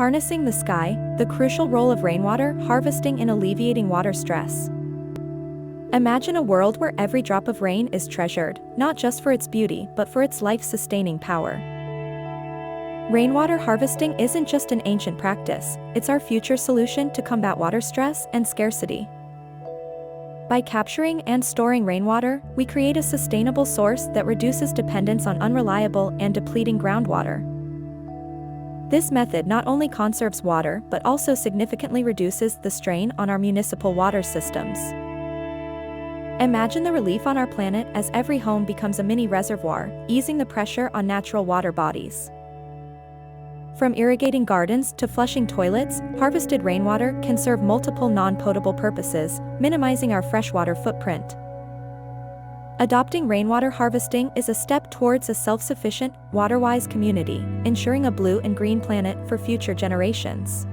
Harnessing the sky, the crucial role of rainwater harvesting in alleviating water stress. Imagine a world where every drop of rain is treasured, not just for its beauty but for its life-sustaining power. Rainwater harvesting isn't just an ancient practice, it's our future solution to combat water stress and scarcity. By capturing and storing rainwater, we create a sustainable source that reduces dependence on unreliable and depleting groundwater. This method not only conserves water but also significantly reduces the strain on our municipal water systems. Imagine the relief on our planet as every home becomes a mini reservoir, easing the pressure on natural water bodies. From irrigating gardens to flushing toilets, harvested rainwater can serve multiple non-potable purposes, minimizing our freshwater footprint. Adopting rainwater harvesting is a step towards a self-sufficient, water-wise community, ensuring a blue and green planet for future generations.